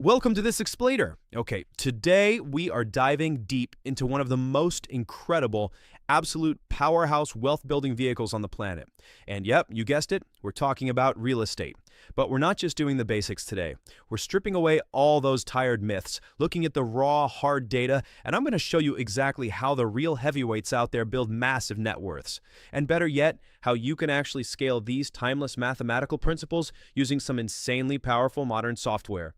Welcome to this explainer. Okay, today we are diving deep into one of the most incredible, absolute powerhouse wealth building vehicles on the planet. And yep, you guessed it, we're talking about real estate. But we're not just doing the basics today. We're stripping away all those tired myths, looking at the raw, hard data, and I'm going to show you exactly how the real heavyweights out there build massive net worths. And better yet, how you can actually scale these timeless mathematical principles using some insanely powerful modern software.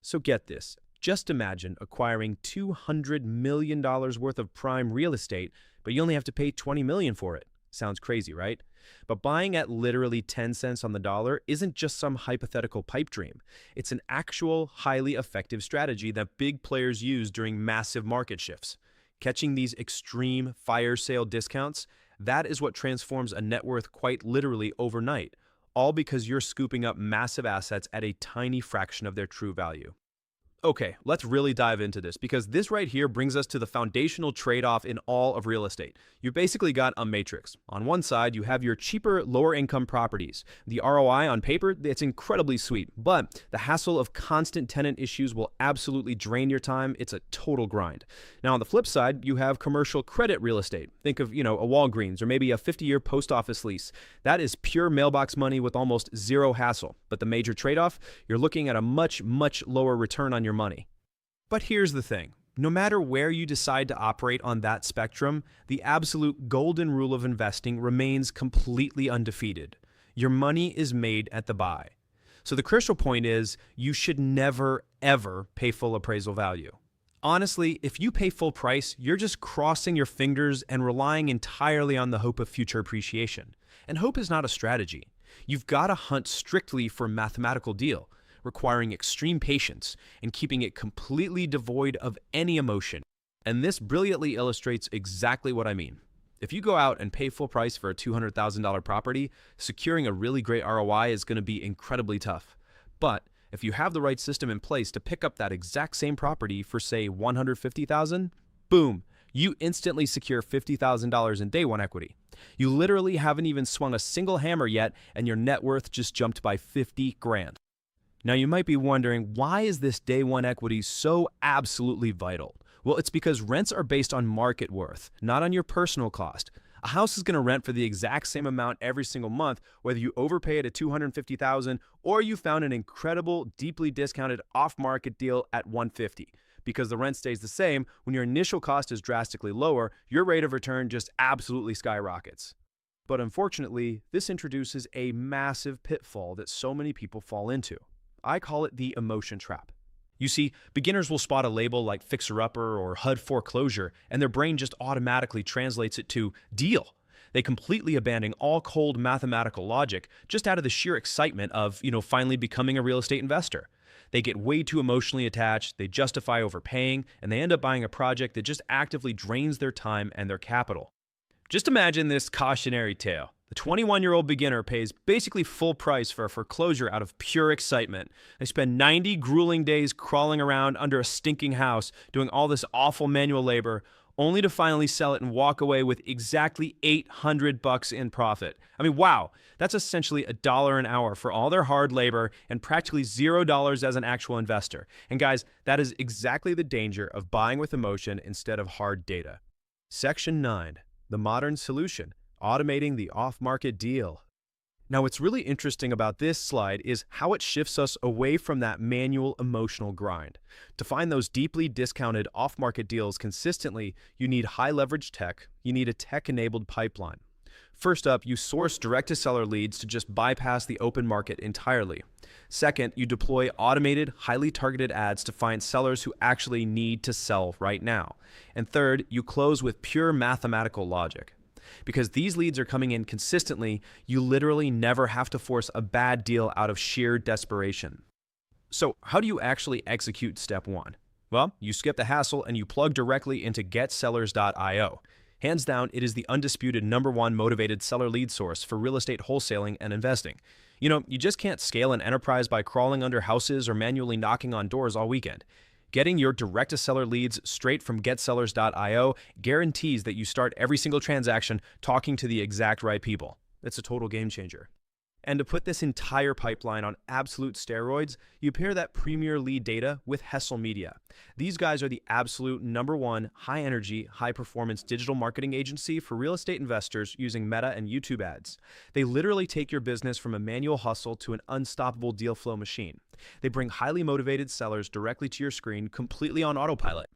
So get this, just imagine acquiring $200 million worth of prime real estate, but you only have to pay $20 million for it. Sounds crazy, right? But buying at literally 10 cents on the dollar isn't just some hypothetical pipe dream. It's an actual, highly effective strategy that big players use during massive market shifts. Catching these extreme fire sale discounts, that is what transforms a net worth quite literally overnight. All because you're scooping up massive assets at a tiny fraction of their true value. Okay, let's really dive into this because this right here brings us to the foundational trade-off in all of real estate. You've basically got a matrix. On one side, you have your cheaper, lower income properties. The ROI on paper, it's incredibly sweet, but the hassle of constant tenant issues will absolutely drain your time. It's a total grind. Now, on the flip side, you have commercial credit real estate. Think of, a Walgreens or maybe a 50-year post office lease. That is pure mailbox money with almost zero hassle. But the major trade-off, you're looking at a much, much lower return on your money. But here's the thing. No matter where you decide to operate on that spectrum, the absolute golden rule of investing remains completely undefeated. Your money is made at the buy. So the crucial point is you should never, ever pay full appraisal value. Honestly, if you pay full price, you're just crossing your fingers and relying entirely on the hope of future appreciation. And hope is not a strategy. You've got to hunt strictly for a mathematical deal, requiring extreme patience and keeping it completely devoid of any emotion. And this brilliantly illustrates exactly what I mean. If you go out and pay full price for a $200,000 property, securing a really great ROI is going to be incredibly tough. But if you have the right system in place to pick up that exact same property for, say, $150,000, boom, you instantly secure $50,000 in day one equity. You literally haven't even swung a single hammer yet, and your net worth just jumped by 50 grand. Now, you might be wondering, why is this day one equity so absolutely vital? Well, it's because rents are based on market worth, not on your personal cost. A house is going to rent for the exact same amount every single month, whether you overpay it at $250,000 or you found an incredible, deeply discounted off-market deal at $150,000. Because the rent stays the same, when your initial cost is drastically lower, your rate of return just absolutely skyrockets. But unfortunately, this introduces a massive pitfall that so many people fall into. I call it the emotion trap. You see, beginners will spot a label like fixer-upper or HUD foreclosure, and their brain just automatically translates it to deal. They completely abandon all cold mathematical logic just out of the sheer excitement of, finally becoming a real estate investor. They get way too emotionally attached, they justify overpaying, and they end up buying a project that just actively drains their time and their capital. Just imagine this cautionary tale. The 21-year-old beginner pays basically full price for a foreclosure out of pure excitement. They spend 90 grueling days crawling around under a stinking house, doing all this awful manual labor, only to finally sell it and walk away with exactly $800 in profit. I mean, wow, that's essentially $1 an hour for all their hard labor and practically $0 as an actual investor. And guys, that is exactly the danger of buying with emotion instead of hard data. Section 9, the modern solution. Automating the off-market deal. Now, what's really interesting about this slide is how it shifts us away from that manual emotional grind. To find those deeply discounted off-market deals consistently, you need high-leverage tech, you need a tech-enabled pipeline. First up, you source direct-to-seller leads to just bypass the open market entirely. Second, you deploy automated, highly targeted ads to find sellers who actually need to sell right now. And third, you close with pure mathematical logic. Because these leads are coming in consistently, you literally never have to force a bad deal out of sheer desperation. So how do you actually execute step 1? Well, you skip the hassle and you plug directly into getsellers.io. Hands down, it is the undisputed #1 motivated seller lead source for real estate wholesaling and investing. You just can't scale an enterprise by crawling under houses or manually knocking on doors all weekend. Getting your direct-to-seller leads straight from getsellers.io guarantees that you start every single transaction talking to the exact right people. It's a total game changer. And to put this entire pipeline on absolute steroids, you pair that premier lead data with Hessel Media. These guys are the absolute #1 high-energy, high-performance digital marketing agency for real estate investors using Meta and YouTube ads. They literally take your business from a manual hustle to an unstoppable deal flow machine. They bring highly motivated sellers directly to your screen, completely on autopilot.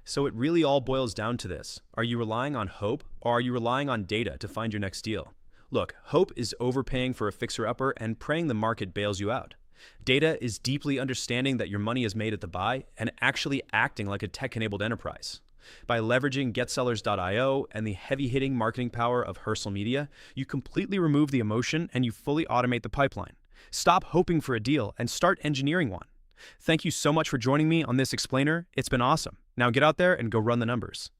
So it really all boils down to this. Are you relying on hope, or are you relying on data to find your next deal? Look, hope is overpaying for a fixer-upper and praying the market bails you out. Data is deeply understanding that your money is made at the buy and actually acting like a tech-enabled enterprise. By leveraging GetSellers.io and the heavy-hitting marketing power of Hessel Media, you completely remove the emotion and you fully automate the pipeline. Stop hoping for a deal and start engineering one. Thank you so much for joining me on this explainer. It's been awesome. Now get out there and go run the numbers.